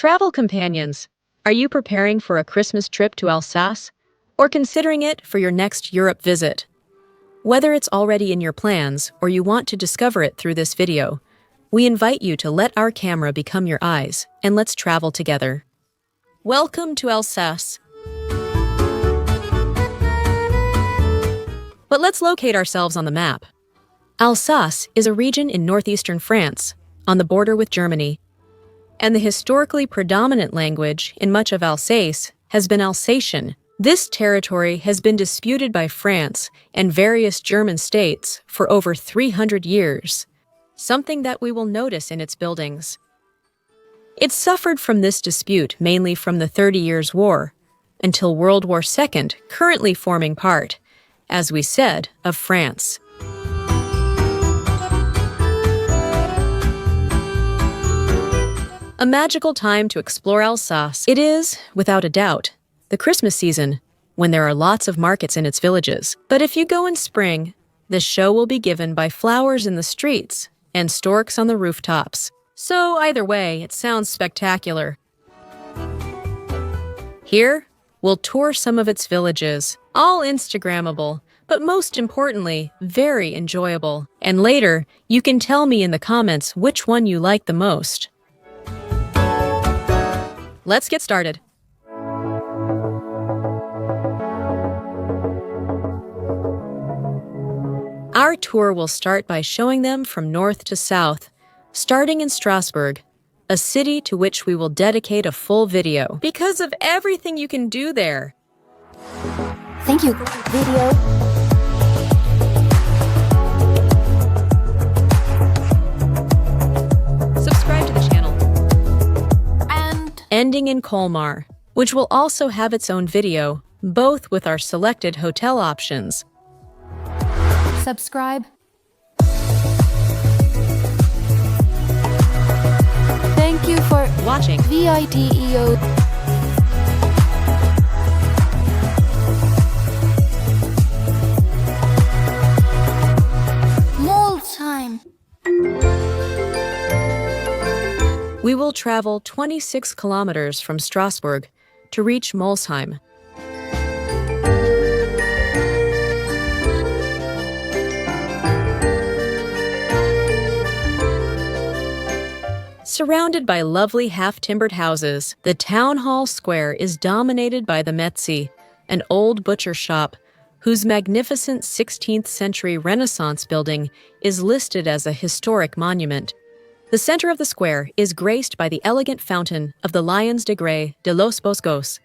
Travel companions, are you preparing for a Christmas trip to Alsace or considering it for your next Europe visit? Whether it's already in your plans or you want to discover it through this video, we invite you to let our camera become your eyes and let's travel together. Welcome to Alsace. But let's locate ourselves on the map. Alsace is a region in northeastern France, on the border with Germany, and the historically predominant language in much of Alsace has been Alsatian. This territory has been disputed by France and various German states for over 300 years, something that we will notice in its buildings. It suffered from this dispute mainly from the 30 Years' War, until World War II, currently forming part, as we said, of France. A magical time to explore Alsace. It is, without a doubt, the Christmas season, when there are lots of markets in its villages. But if you go in spring, the show will be given by flowers in the streets and storks on the rooftops. So either way, it sounds spectacular. Here, we'll tour some of its villages, all Instagrammable, but most importantly, very enjoyable. And later, you can tell me in the comments which one you like the most. Let's get started. Our tour will start by showing them from north to south, starting in Strasbourg, a city to which we will dedicate a full video because of everything you can do there. Thank you, video. Subscribe to the channel. Ending in Colmar, which will also have its own video, both with our selected hotel options. Subscribe. Thank you for Watching. VITEO. Molsheim. We will travel 26 kilometers from Strasbourg to reach Molsheim. Surrounded by lovely half-timbered houses, the town hall square is dominated by the Metzi, an old butcher shop whose magnificent 16th century Renaissance building is listed as a historic monument. The center of the square is graced by the elegant fountain of the Lions de Grès de los Boscos.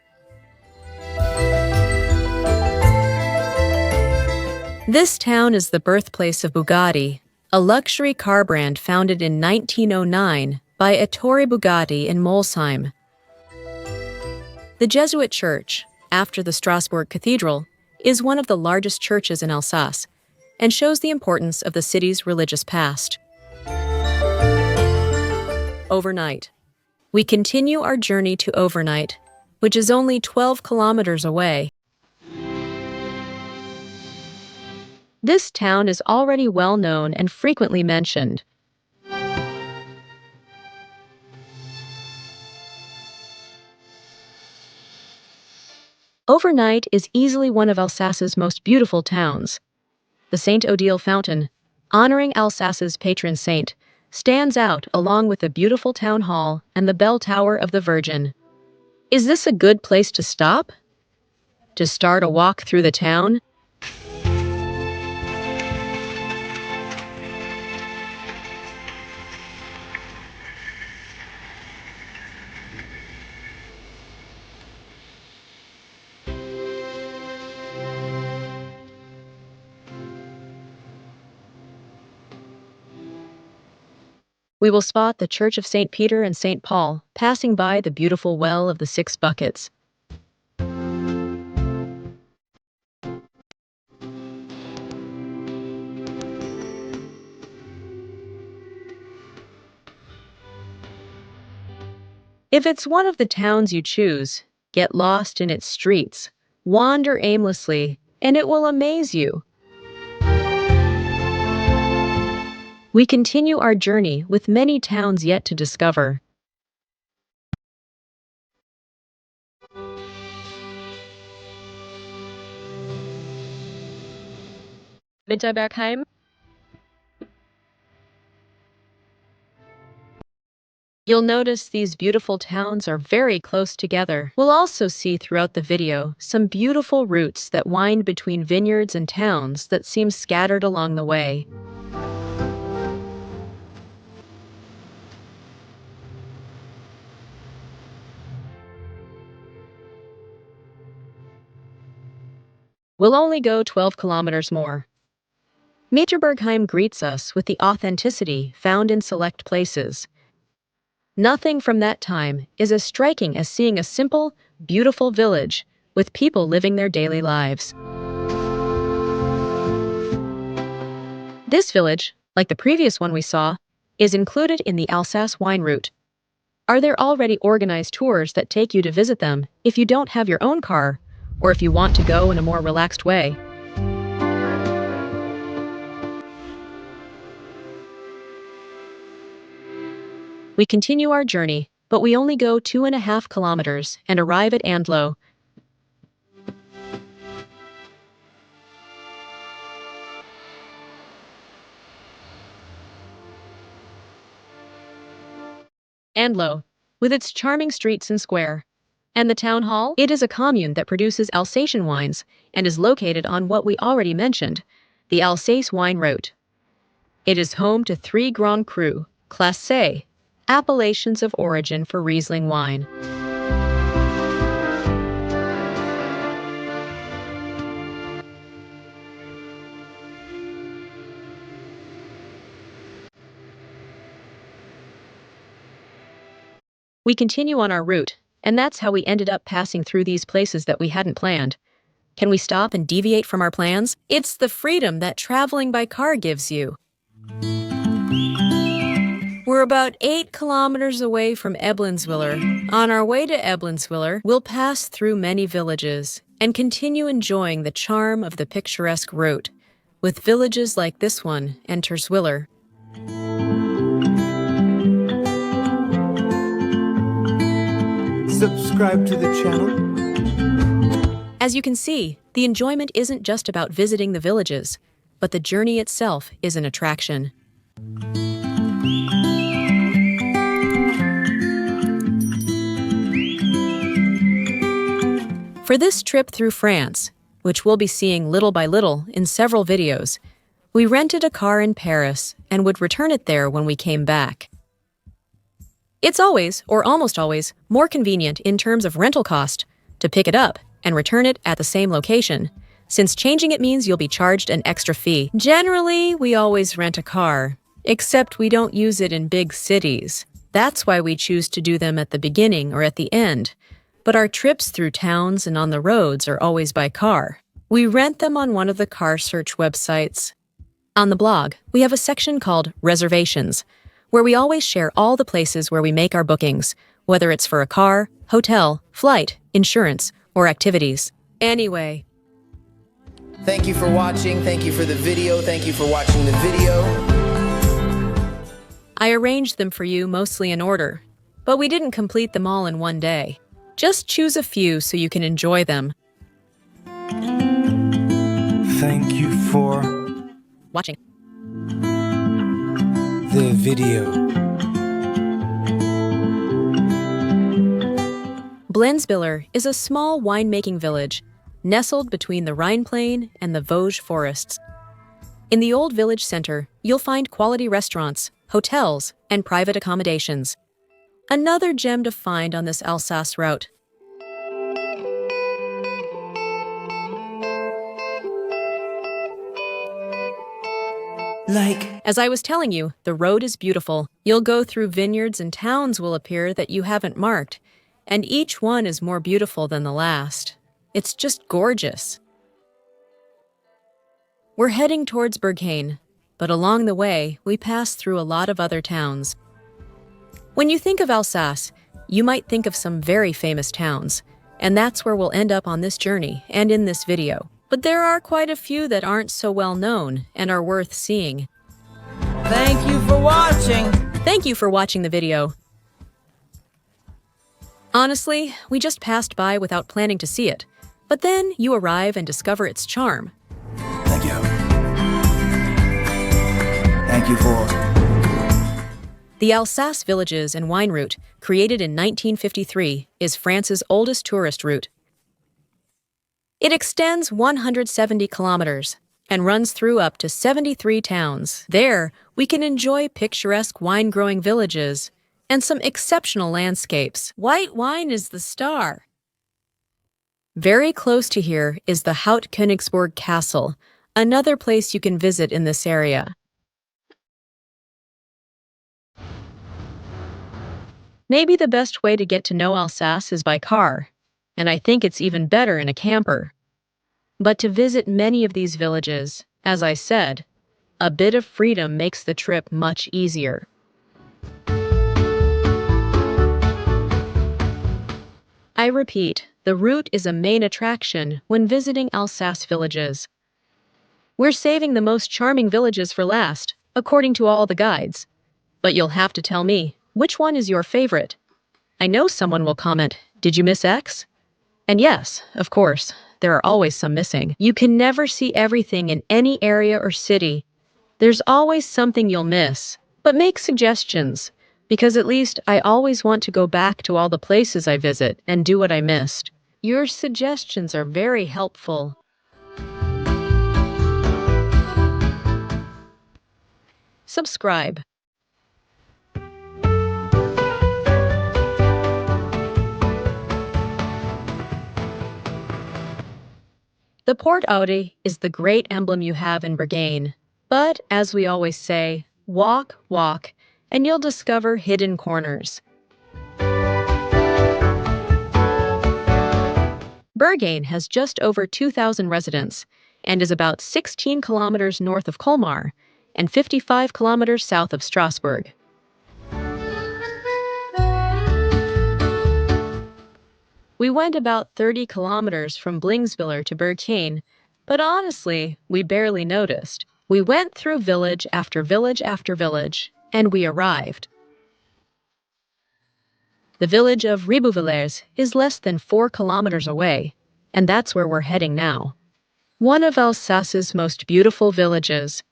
This town is the birthplace of Bugatti, a luxury car brand founded in 1909 by Ettore Bugatti in Molsheim. The Jesuit church, after the Strasbourg Cathedral, is one of the largest churches in Alsace and shows the importance of the city's religious past. Overnight. We continue our journey to Overnight, which is only 12 kilometers away. This town is already well known and frequently mentioned. Overnight is easily one of Alsace's most beautiful towns. The Saint Odile Fountain, honoring Alsace's patron saint, stands out along with the beautiful town hall and the bell tower of the Virgin. Is this a good place to stop? To start a walk through the town? We will spot the Church of St. Peter and St. Paul, passing by the beautiful Well of the Six Buckets. If it's one of the towns you choose, get lost in its streets, wander aimlessly, and it will amaze you. We continue our journey with many towns yet to discover. Mitterbergheim. You'll notice these beautiful towns are very close together. We'll also see throughout the video some beautiful routes that wind between vineyards and towns that seem scattered along the way. We'll only go 12 kilometers more. Mitterbergheim greets us with the authenticity found in select places. Nothing from that time is as striking as seeing a simple, beautiful village with people living their daily lives. This village, like the previous one we saw, is included in the Alsace wine route. Are there already organized tours that take you to visit them if you don't have your own car, or if you want to go in a more relaxed way? We continue our journey, but we only go 2.5 kilometers and arrive at Andlau. Andlau, with its charming streets and square. And the town hall? It is a commune that produces Alsatian wines and is located on what we already mentioned, the Alsace wine route. It is home to 3 Grand Cru, Classe A, appellations of origin for Riesling wine. We continue on our route, and that's how we ended up passing through these places that we hadn't planned. Can we stop and deviate from our plans? It's the freedom that traveling by car gives you. We're about 8 kilometers away from Blienschwiller. On our way to Blienschwiller, we'll pass through many villages and continue enjoying the charm of the picturesque route, with villages like this one and Turckheim. Subscribe to the channel. As you can see, the enjoyment isn't just about visiting the villages, but the journey itself is an attraction. For this trip through France, which we'll be seeing little by little in several videos, we rented a car in Paris and would return it there when we came back. It's always, or almost always, more convenient in terms of rental cost to pick it up and return it at the same location, since changing it means you'll be charged an extra fee. Generally, we always rent a car, except we don't use it in big cities. That's why we choose to do them at the beginning or at the end. But our trips through towns and on the roads are always by car. We rent them on one of the car search websites. On the blog, we have a section called Reservations, where we always share all the places where we make our bookings, whether it's for a car, hotel, flight, insurance, or activities. Anyway. Thank you for watching. Thank you for the video. Thank you for watching the video. I arranged them for you mostly in order, but we didn't complete them all in one day. Just choose a few so you can enjoy them. Thank you for watching the video. Blienschwiller is a small winemaking village nestled between the Rhine Plain and the Vosges forests. In the old village center, you'll find quality restaurants, hotels, and private accommodations. Another gem to find on this Alsace route. As I was telling you, the road is beautiful. You'll go through vineyards and towns will appear that you haven't marked, and each one is more beautiful than the last. It's just gorgeous. We're heading towards Berghiem, but along the way, we pass through a lot of other towns. When you think of Alsace, you might think of some very famous towns, and that's where we'll end up on this journey and in this video. But there are quite a few that aren't so well known and are worth seeing. Thank you for watching. Thank you for watching the video. Honestly, we just passed by without planning to see it, but then you arrive and discover its charm. Thank you. you for. The Alsace Villages and Wine Route, created in 1953, is France's oldest tourist route. It extends 170 kilometers and runs through up to 73 towns. There, we can enjoy picturesque wine-growing villages and some exceptional landscapes. White wine is the star. Very close to here is the Haut-Königsbourg Castle, another place you can visit in this area. Maybe the best way to get to know Alsace is by car, and I think it's even better in a camper. But to visit many of these villages, as I said, a bit of freedom makes the trip much easier. I repeat, the route is a main attraction when visiting Alsace villages. We're saving the most charming villages for last, according to all the guides. But you'll have to tell me, which one is your favorite? I know someone will comment, did you miss X? And yes, of course, there are always some missing. You can never see everything in any area or city. There's always something you'll miss. But make suggestions, because at least I always want to go back to all the places I visit and do what I missed. Your suggestions are very helpful. Subscribe. The Port Audi is the great emblem you have in Berghiem. But, as we always say, walk, walk, and you'll discover hidden corners. Berghiem has just over 2,000 residents and is about 16 kilometers north of Colmar and 55 kilometers south of Strasbourg. We went about 30 kilometers from Blienschwiller to Berghiem, but honestly, we barely noticed. We went through village after village after village, and we arrived. The village of Ribeauvillé is less than 4 kilometers away, and that's where we're heading now. One of Alsace's most beautiful villages.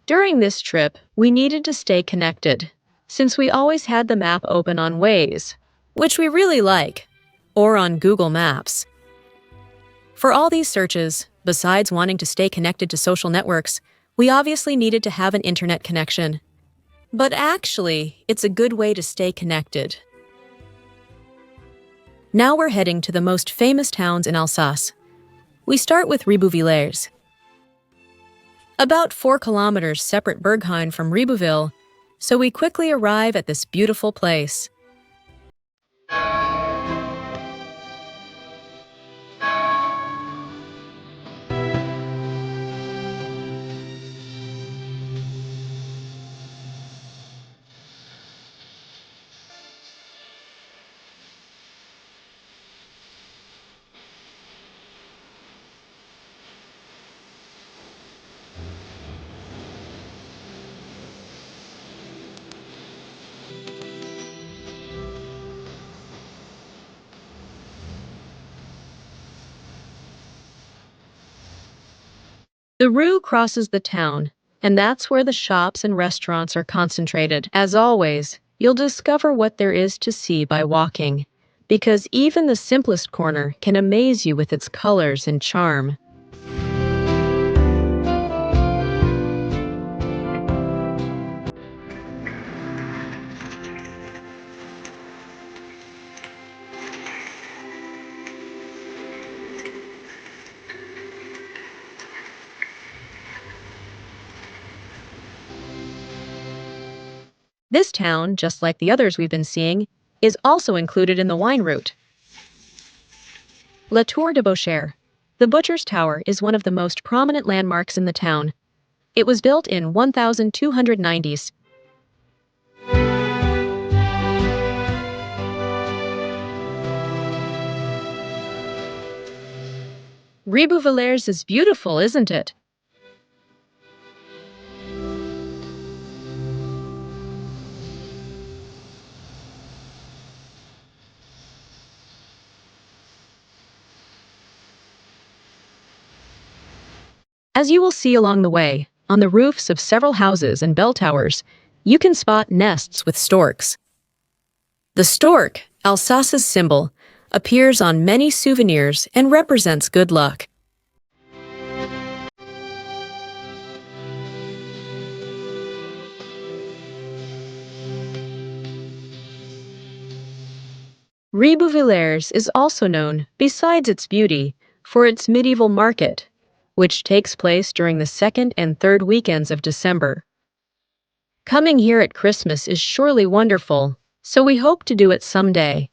During this trip, we needed to stay connected, since we always had the map open on Waze, which we really like, or on Google Maps. For all these searches, besides wanting to stay connected to social networks, we obviously needed to have an internet connection. But actually, it's a good way to stay connected. Now we're heading to the most famous towns in Alsace. We start with Ribeauvillé. About 4 kilometers separate Berghiem from Ribeauvillé, so we quickly arrive at this beautiful place. The Rue crosses the town, and that's where the shops and restaurants are concentrated. As always, you'll discover what there is to see by walking, because even the simplest corner can amaze you with its colors and charm. This town, just like the others we've been seeing, is also included in the wine route. La Tour de Boucher, the Butcher's Tower, is one of the most prominent landmarks in the town. It was built in 1290s. Ribeauvillé is beautiful, isn't it? As you will see along the way, on the roofs of several houses and bell towers, you can spot nests with storks. The stork, Alsace's symbol, appears on many souvenirs and represents good luck. Ribeauvillé is also known, besides its beauty, for its medieval market, which takes place during the second and third weekends of December. Coming here at Christmas is surely wonderful, so we hope to do it someday.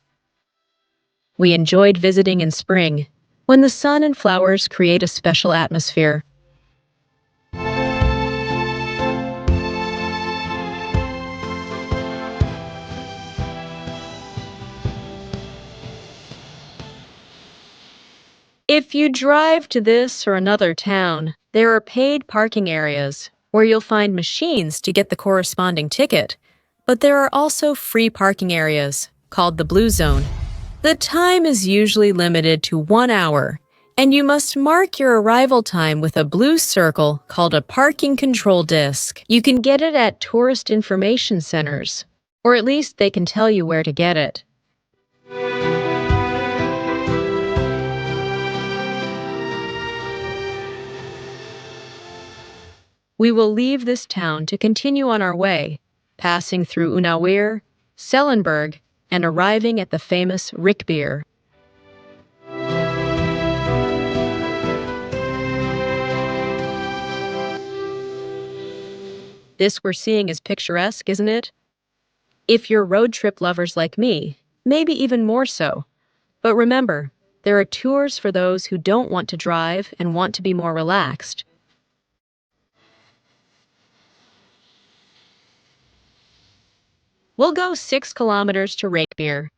We enjoyed visiting in spring, when the sun and flowers create a special atmosphere. If you drive to this or another town, there are paid parking areas where you'll find machines to get the corresponding ticket, but there are also free parking areas called the Blue Zone. The time is usually limited to 1 hour, and you must mark your arrival time with a blue circle called a parking control disc. You can get it at tourist information centers, or at least they can tell you where to get it. We will leave this town to continue on our way, passing through Untitled, Sellenberg, and arriving at the famous Riquewihr. This we're seeing is picturesque, isn't it? If you're road trip lovers like me, maybe even more so. But remember, there are tours for those who don't want to drive and want to be more relaxed. We'll go 6 kilometers to Riquewihr.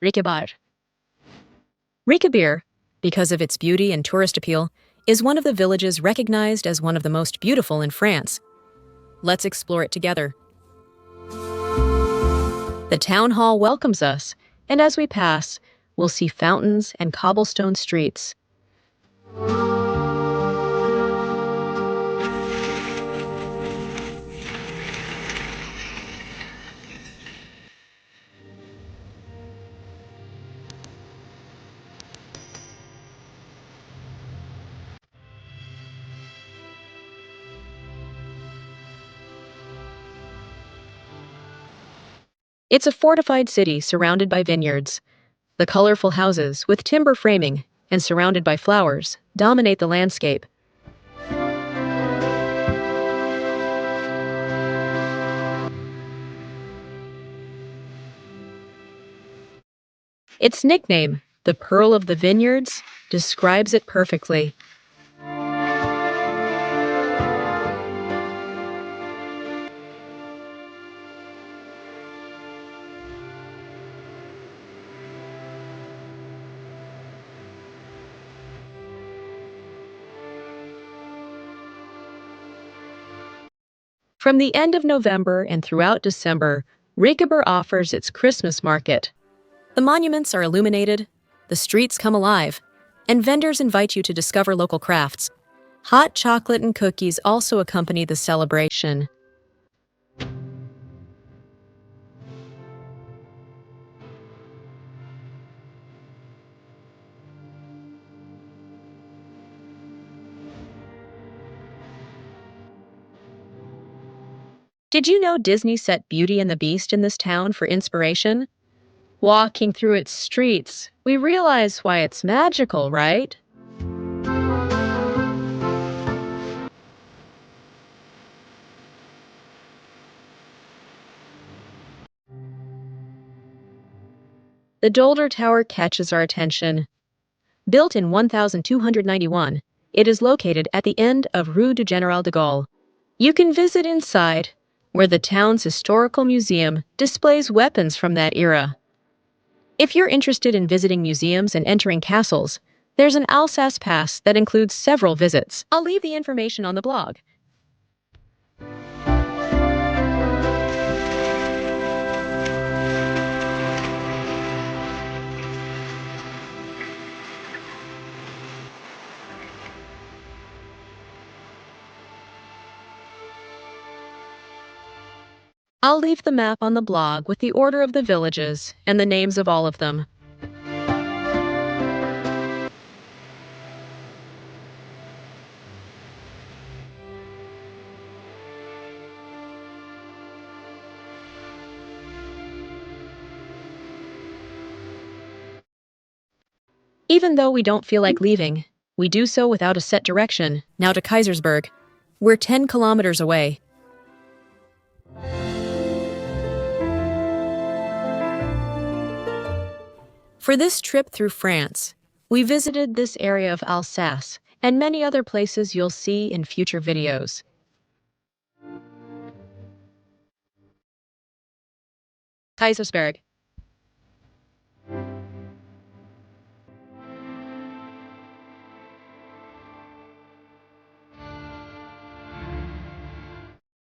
Riquewihr. Riquewihr, because of its beauty and tourist appeal, is one of the villages recognized as one of the most beautiful in France. Let's explore it together. The town hall welcomes us, and as we pass, we'll see fountains and cobblestone streets. It's a fortified city surrounded by vineyards. The colorful houses, with timber framing and surrounded by flowers, dominate the landscape. Its nickname, the Pearl of the Vineyards, describes it perfectly. From the end of November and throughout December, Riquewihr offers its Christmas market. The monuments are illuminated, the streets come alive, and vendors invite you to discover local crafts. Hot chocolate and cookies also accompany the celebration. Did you know Disney set Beauty and the Beast in this town for inspiration? Walking through its streets, we realize why it's magical, right? The Dolder Tower catches our attention. Built in 1291, it is located at the end of Rue du Général de Gaulle. You can visit inside, where the town's historical museum displays weapons from that era. If you're interested in visiting museums and entering castles, there's an Alsace pass that includes several visits. I'll leave the information on the blog. I'll leave the map on the blog with the order of the villages and the names of all of them. Even though we don't feel like leaving, we do so without a set direction. Now to Kaysersberg. We're 10 kilometers away. For this trip through France, we visited this area of Alsace and many other places you'll see in future videos. Kaysersberg.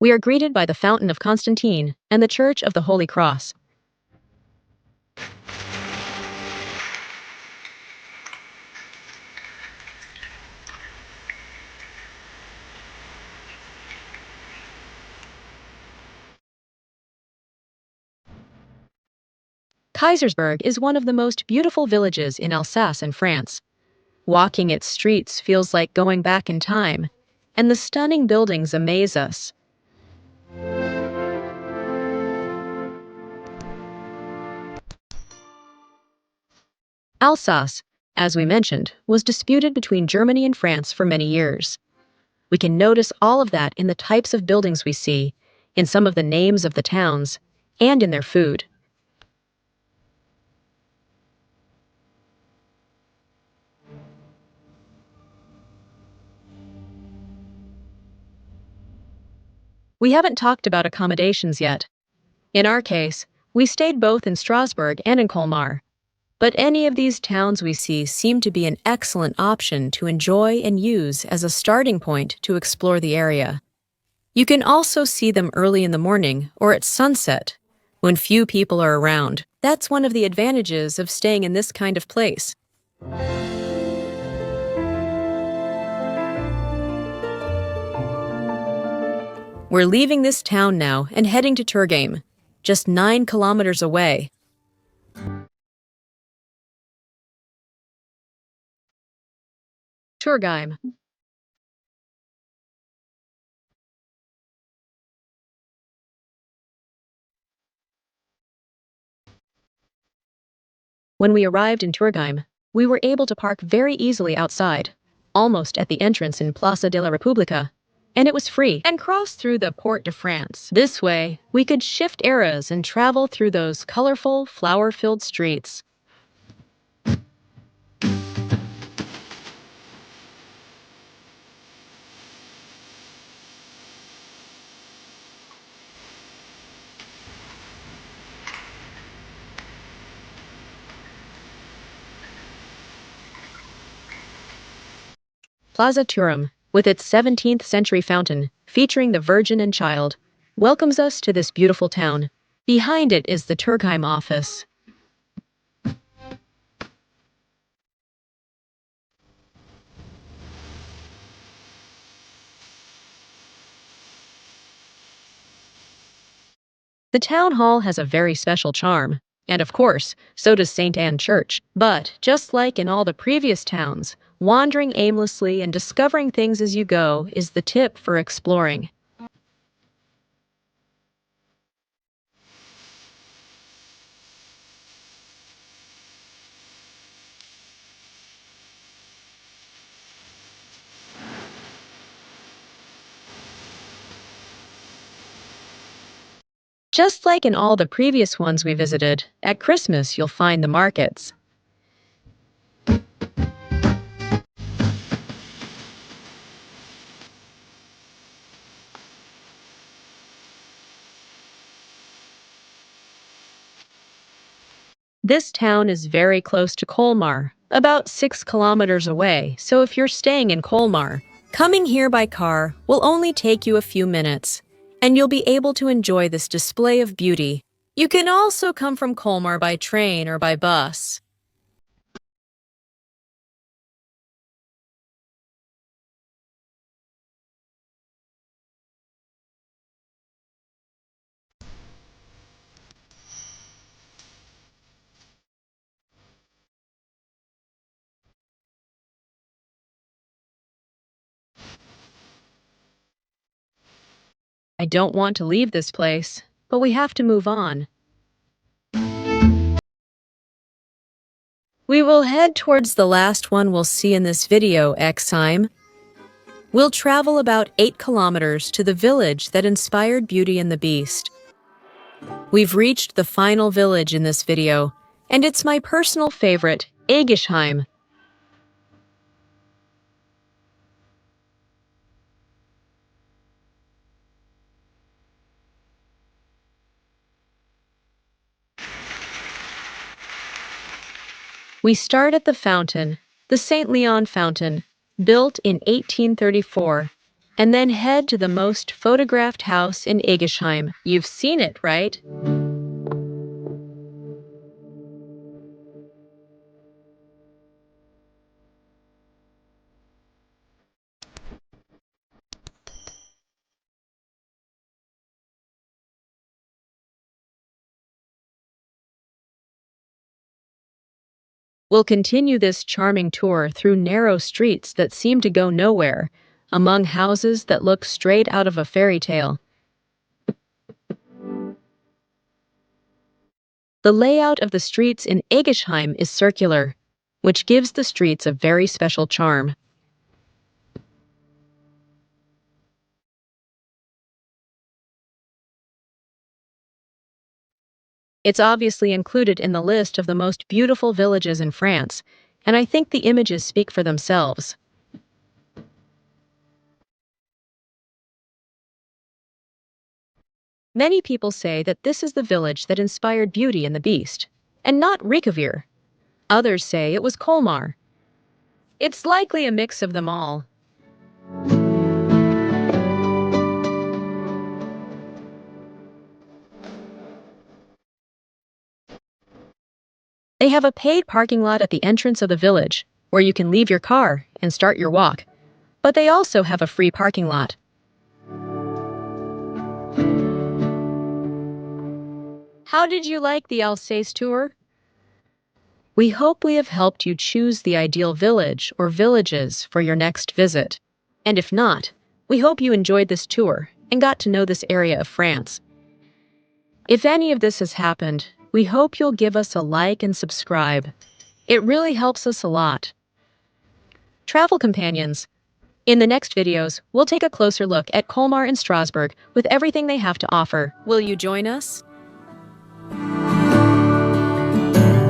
We are greeted by the Fountain of Constantine and the Church of the Holy Cross. Kaysersberg is one of the most beautiful villages in Alsace and France. Walking its streets feels like going back in time, and the stunning buildings amaze us. Alsace, as we mentioned, was disputed between Germany and France for many years. We can notice all of that in the types of buildings we see, in some of the names of the towns, and in their food. We haven't talked about accommodations yet. In our case, we stayed both in Strasbourg and in Colmar. But any of these towns we see seem to be an excellent option to enjoy and use as a starting point to explore the area. You can also see them early in the morning or at sunset, when few people are around. That's one of the advantages of staying in this kind of place. We're leaving this town now and heading to Turckheim, just 9 kilometers away. Turckheim. When we arrived in Turckheim, we were able to park very easily outside, almost at the entrance in Plaza de la Repubblica, and it was free, and cross through the Porte de France. This way, we could shift eras and travel through those colorful, flower-filled streets. Plaza Turm, with its 17th century fountain, featuring the Virgin and Child, welcomes us to this beautiful town. Behind it is the Turckheim office. The town hall has a very special charm, and of course, so does St. Anne Church. But, just like in all the previous towns, wandering aimlessly and discovering things as you go is the tip for exploring. Just like in all the previous ones we visited, at Christmas you'll find the markets. This town is very close to Colmar, about 6 kilometers away, so if you're staying in Colmar, coming here by car will only take you a few minutes, and you'll be able to enjoy this display of beauty. You can also come from Colmar by train or by bus. I don't want to leave this place, but we have to move on. We will head towards the last one we'll see in this video, Eguisheim. We'll travel about 8 kilometers to the village that inspired Beauty and the Beast. We've reached the final village in this video, and it's my personal favorite, Eguisheim. We start at the fountain, the St. Leon Fountain, built in 1834, and then head to the most photographed house in Eguisheim. You've seen it, right? We'll continue this charming tour through narrow streets that seem to go nowhere, among houses that look straight out of a fairy tale. The layout of the streets in Eguisheim is circular, which gives the streets a very special charm. It's obviously included in the list of the most beautiful villages in France, and I think the images speak for themselves. Many people say that this is the village that inspired Beauty and the Beast, and not Riquewihr. Others say it was Colmar. It's likely a mix of them all. They have a paid parking lot at the entrance of the village, where you can leave your car and start your walk. But they also have a free parking lot. How did you like the Alsace tour? We hope we have helped you choose the ideal village or villages for your next visit. And if not, we hope you enjoyed this tour and got to know this area of France. If any of this has happened, we hope you'll give us a like and subscribe. It really helps us a lot. Travel companions, in the next videos, we'll take a closer look at Colmar and Strasbourg with everything they have to offer. Will you join us?